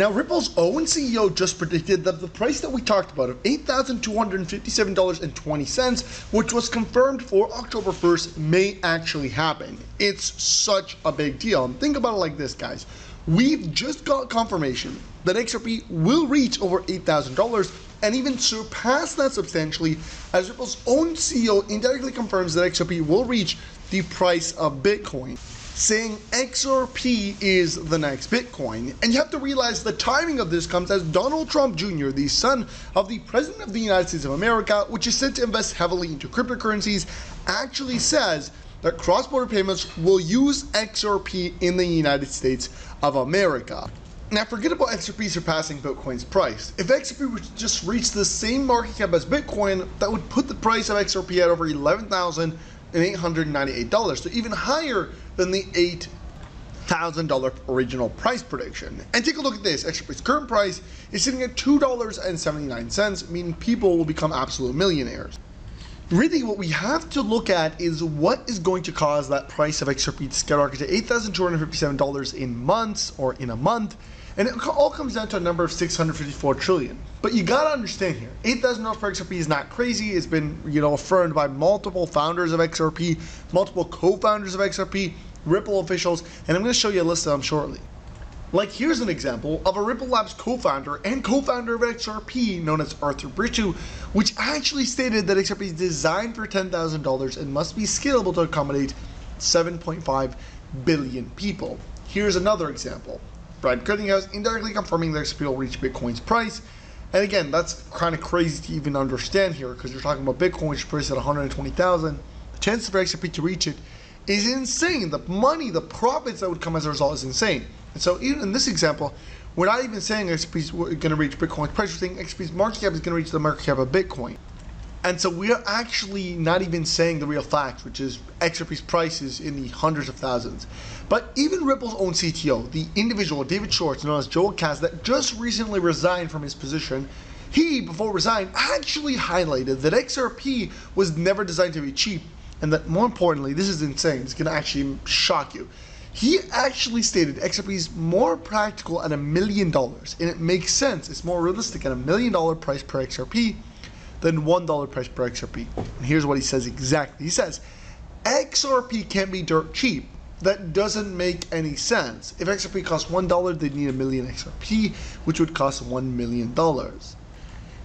Now, Ripple's own CEO just predicted that the price that we talked about of $8,257.20, which was confirmed for October 1st, may actually happen. It's such a big deal. And think about it like this, guys. We've just got confirmation that XRP will reach over $8,000 and even surpass that substantially, as Ripple's own CEO indirectly confirms that XRP will reach the price of Bitcoin, saying XRP is the next Bitcoin. And you have to realize the timing of this comes as Donald Trump Jr., the son of the President of the United States of America, which is set to invest heavily into cryptocurrencies, actually says that cross-border payments will use XRP in the United States of America. Now, forget about XRP surpassing Bitcoin's price. If XRP would just reach the same market cap as Bitcoin, that would put the price of XRP at over $11,898, so even higher than the $8,000 original price prediction. And take a look at this. XRP's current price is sitting at $2.79, meaning people will become absolute millionaires. Really, what we have to look at is what is going to cause that price of XRP to skyrocket to $8,257 in months or in a month. And it all comes down to a number of 654 trillion. But you gotta understand here, $8,000 per XRP is not crazy. It's been, affirmed by multiple founders of XRP, multiple co-founders of XRP, Ripple officials, and I'm gonna show you a list of them shortly. Like, here's an example of a Ripple Labs co-founder and co-founder of XRP known as Arthur Brittu, which actually stated that XRP is designed for $10,000 and must be scalable to accommodate 7.5 billion people. Here's another example. Garlinghouse indirectly confirming that XRP will reach Bitcoin's price. And again, that's kind of crazy to even understand here, because you're talking about Bitcoin, which is priced at 120,000. The chance for XRP to reach it is insane. The money, the profits that would come as a result is insane. And so even in this example, we're not even saying XRP is going to reach Bitcoin's price. We're saying XRP's market cap is going to reach the market cap of Bitcoin. And so we are actually not even saying the real fact, which is XRP's price is in the hundreds of thousands. But even Ripple's own CTO, the individual David Schwartz, known as Joel Kaz, that just recently resigned from his position, he, before resigning, actually highlighted that XRP was never designed to be cheap, and that more importantly, this is insane, it's going to actually shock you. He actually stated XRP is more practical at $1 million, and it makes sense. It's more realistic at $1 million price per XRP than $1 price per XRP. And here's what he says exactly. He says, XRP can be dirt cheap. That doesn't make any sense. If XRP costs $1, they'd need 1 million XRP, which would cost $1 million.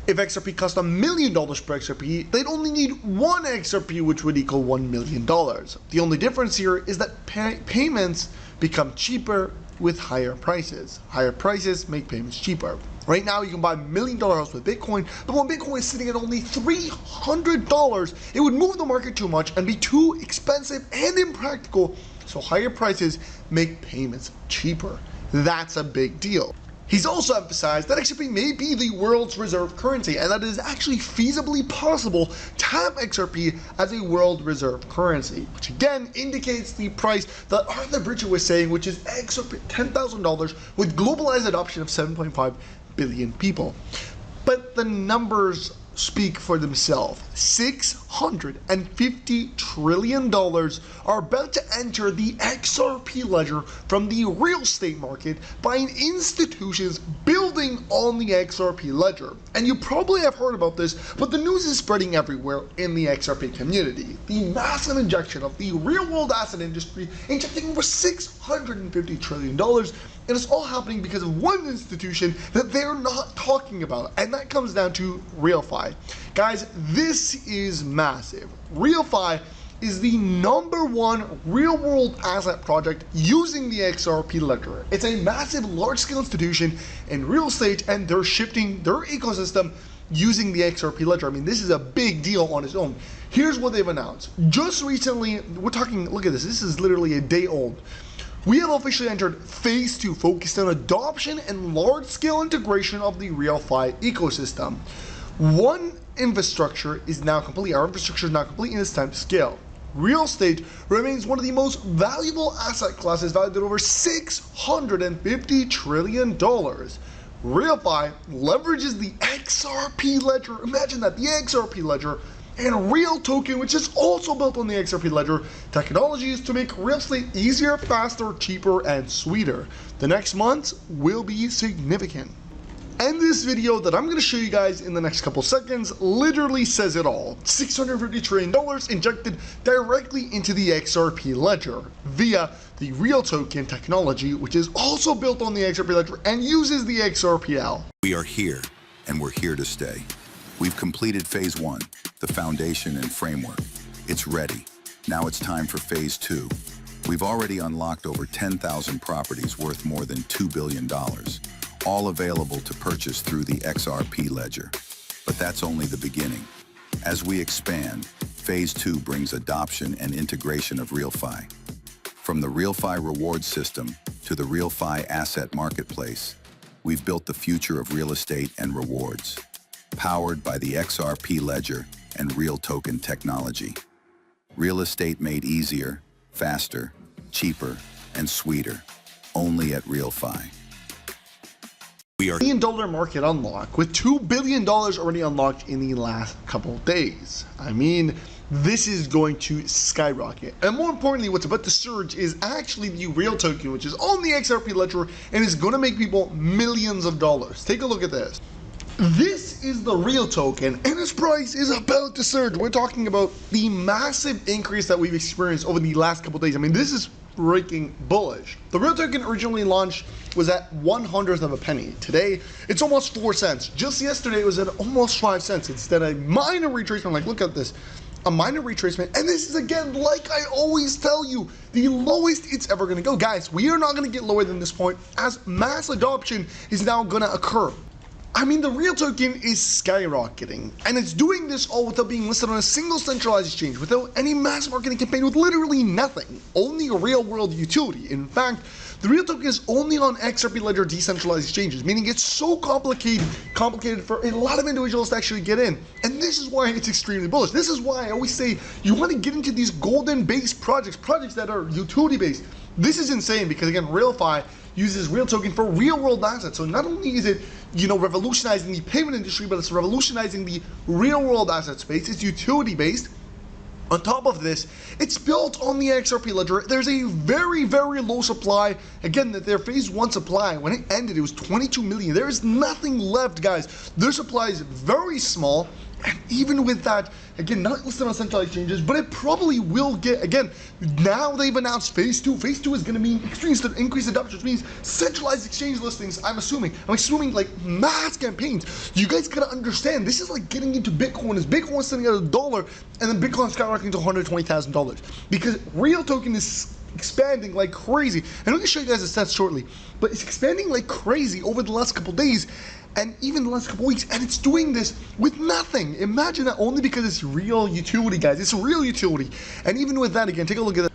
If XRP cost $1 million per XRP, they'd only need 1 XRP, which would equal $1 million. The only difference here is that payments become cheaper with higher prices. Higher prices make payments cheaper. Right now, you can buy $1 million house with Bitcoin, but when Bitcoin is sitting at only $300, it would move the market too much and be too expensive and impractical, so higher prices make payments cheaper. That's a big deal. He's also emphasized that XRP may be the world's reserve currency, and that it is actually feasibly possible to have XRP as a world reserve currency, which again indicates the price that Arthur Brittu was saying, which is XRP $10,000 with globalized adoption of 7.5 billion people. But the numbers speak for themselves. $650 trillion are about to enter the XRP ledger from the real estate market by institutions building on the XRP ledger. And you probably have heard about this, but the news is spreading everywhere in the XRP community. The massive injection of the real world asset industry, injecting over $650 trillion, and it's all happening because of one institution that they're not talking about, and that comes down to RealFi. Guys, this is massive. RealFi is the #1 real-world asset project using the XRP ledger. It's a massive, large-scale institution in real estate, and they're shifting their ecosystem using the XRP ledger. I mean, this is a big deal on its own. Here's what they've announced. Just recently, we're talking, look at this, this is literally a day old. We have officially entered phase 2, focused on adoption and large-scale integration of the RealFi ecosystem. One infrastructure is now complete. Our infrastructure is now complete, and it's time to scale. Real estate remains one of the most valuable asset classes, valued at over $650 trillion. RealFi leverages the XRP ledger. Imagine that, the XRP ledger, and Real Token, which is also built on the XRP Ledger technologies to make real estate easier, faster, cheaper, and sweeter. The next months will be significant. And this video that I'm going to show you guys in the next couple seconds literally says it all. $650 trillion injected directly into the XRP Ledger via the Real Token technology, which is also built on the XRP Ledger and uses the XRPL. We are here, and we're here to stay. We've completed phase 1, the foundation and framework. It's ready. Now it's time for phase 2. We've already unlocked over 10,000 properties worth more than $2 billion. All available to purchase through the XRP Ledger. But that's only the beginning. As we expand, Phase 2 brings adoption and integration of RealFi. From the RealFi reward system to the RealFi asset marketplace, we've built the future of real estate and rewards, powered by the XRP Ledger and Real Token technology. Real estate made easier, faster, cheaper, and sweeter, only at RealFi. $1 billion market unlock, with $2 billion already unlocked in the last couple days. I mean, this is going to skyrocket. And more importantly, what's about to surge is actually the Real Token, which is on the XRP Ledger and is going to make people millions of dollars. Take a look at this. This is the Real Token, and its price is about to surge. We're talking about the massive increase that we've experienced over the last couple days. I mean, this is freaking bullish. The Real Token originally launched was at 1/100th of a penny. Today, it's almost 4 cents. Just yesterday, it was at almost 5 cents. Instead, a minor retracement. Like, look at this. A minor retracement, and this is, again, like I always tell you, the lowest it's ever going to go. Guys, we are not going to get lower than this point, as mass adoption is now going to occur. I mean, the Real Token is skyrocketing, and it's doing this all without being listed on a single centralized exchange, without any mass marketing campaign, with literally nothing. Only a real-world utility. In fact, the Real Token is only on XRP Ledger decentralized exchanges, meaning it's so complicated for a lot of individuals to actually get in. And this is why it's extremely bullish. This is why I always say you want to get into these golden-based projects that are utility-based. This is insane because, again, RealFi uses Real Token for real-world assets. So not only is it, revolutionizing the payment industry, but it's revolutionizing the real-world asset space. It's utility-based. On top of this, it's built on the XRP Ledger. There's a very, very low supply. Again, their phase 1 supply, when it ended, it was 22 million. There is nothing left, guys. Their supply is very small. And even with that, again, not listed on centralized exchanges, but it probably will get, again, now they've announced phase 2. Phase 2 is going to mean increased adoption, which means centralized exchange listings, I'm assuming like mass campaigns. You guys got to understand, this is like getting into Bitcoin. As Bitcoin's sitting at $1, and then Bitcoin's skyrocketing to $120,000. Because Real Token is expanding like crazy. And I'm going to show you guys the stats shortly, but it's expanding like crazy over the last couple days, and even the last couple weeks, and it's doing this with nothing. Imagine that, only because it's real utility, guys. It's real utility. And even with that, again, take a look at it.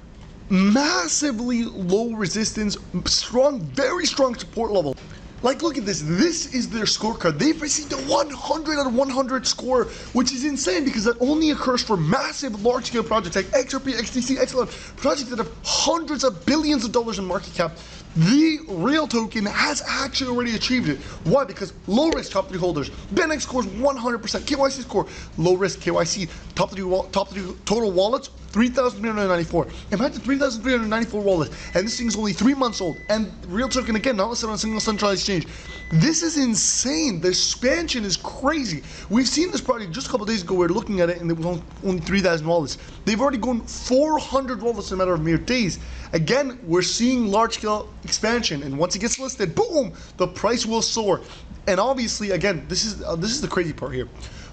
Massively low resistance, very strong support level. Like, look at this. This is their scorecard. They've received a 100 out of 100 score, which is insane because that only occurs for massive, large-scale projects like XRP, XTC, XLM, projects that have hundreds of billions of dollars in market cap. The Real Token has actually already achieved it. Why? Because low risk top 3 holders. BenX scores 100%. KYC score, low risk KYC. Top three total wallets, 3,394. Imagine 3,394 wallets, and this thing's only 3 months old. And Real Token, again, not listed on a single centralized exchange. This is insane. The expansion is crazy. We've seen this project just a couple days ago. We were looking at it, and it was only 3,000 wallets. They've already gone 400 wallets in a matter of mere days. Again, we're seeing large-scale expansion, and once it gets listed, boom, the price will soar. And obviously, again, this is the crazy part here.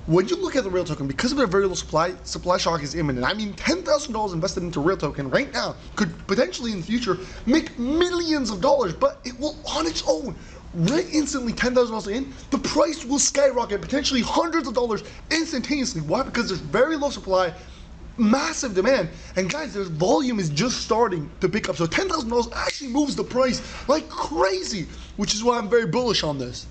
When you look at the Real Token, because of their very low supply shock is imminent. I mean, $10,000 invested into Real Token right now could potentially in the future make millions of dollars, but it will on its own, right instantly, $10,000 in, the price will skyrocket, potentially hundreds of dollars instantaneously. Why? Because there's very low supply, massive demand, and guys, their volume is just starting to pick up. So $10,000 actually moves the price like crazy, which is why I'm very bullish on this.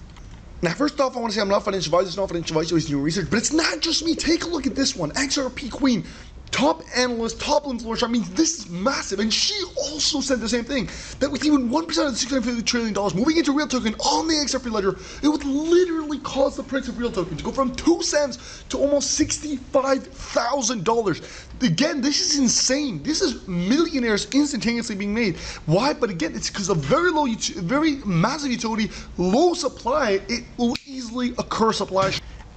Now, first off, I want to say I'm not financial advisor. It's not financial advice, always doing research, but it's not just me. Take a look at this one, XRP Queen. top analyst, top influencer. I mean, this is massive. And she also said the same thing, that with even 1% of the $650 trillion moving into real token on the XRP ledger, it would literally cause the price of real token to go from 2 cents to almost $65,000. Again, this is insane. This is millionaires instantaneously being made. Why? But again, it's because of very low, very massive utility, low supply. It will easily occur supply.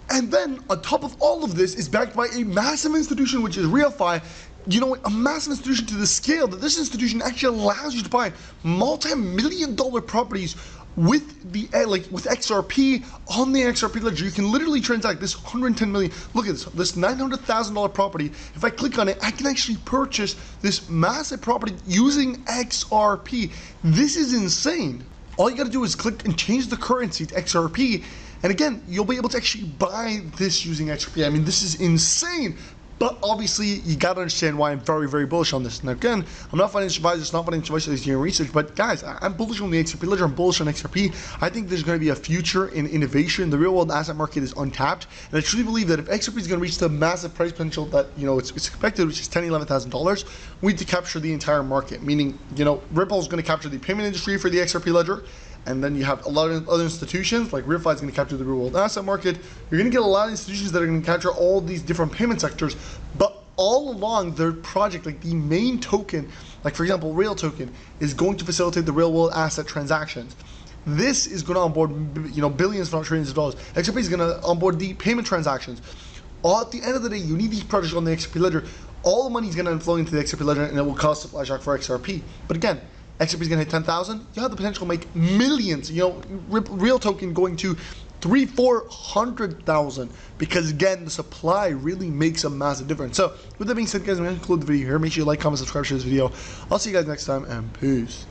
And then on top of all of this is backed by a massive institution, which is RealFi. You know, a massive institution to the scale that this institution actually allows you to buy multi-million-dollar properties with the with XRP on the XRP ledger. You can literally transact this 110 million. Look at this $900,000 property. If I click on it, I can actually purchase this massive property using XRP. This is insane. All you got to do is click and change the currency to XRP. And again, you'll be able to actually buy this using XRP. I mean, this is insane. But obviously, you gotta understand why I'm very, very bullish on this. Now again, I'm not financial advisor, it's not financial advisor, it's doing research, but guys, I'm bullish on the XRP ledger, I'm bullish on XRP. I think there's gonna be a future in innovation. The real world asset market is untapped, and I truly believe that if XRP is gonna reach the massive price potential that, you know, it's expected, which is $10,000, $11,000, we need to capture the entire market. Meaning, you know, Ripple is gonna capture the payment industry for the XRP ledger, and then you have a lot of other institutions, like RealFi is going to capture the real world asset market. You're going to get a lot of institutions that are going to capture all these different payment sectors, but all along their project, like the main token, like for example, Real Token, is going to facilitate the real world asset transactions. This is going to onboard, you know, billions, if not trillions of dollars. XRP is going to onboard the payment transactions. All at the end of the day, you need these projects on the XRP ledger. All the money is going to flow into the XRP ledger, and it will cause supply shock for XRP. But again, XRP is going to hit 10,000. You have the potential to make millions. You know, Real Token going to 300,000-400,000, because again, the supply really makes a massive difference. So with that being said, guys, I'm going to conclude the video here. Make sure you like, comment, subscribe, share this video. I'll see you guys next time, and peace.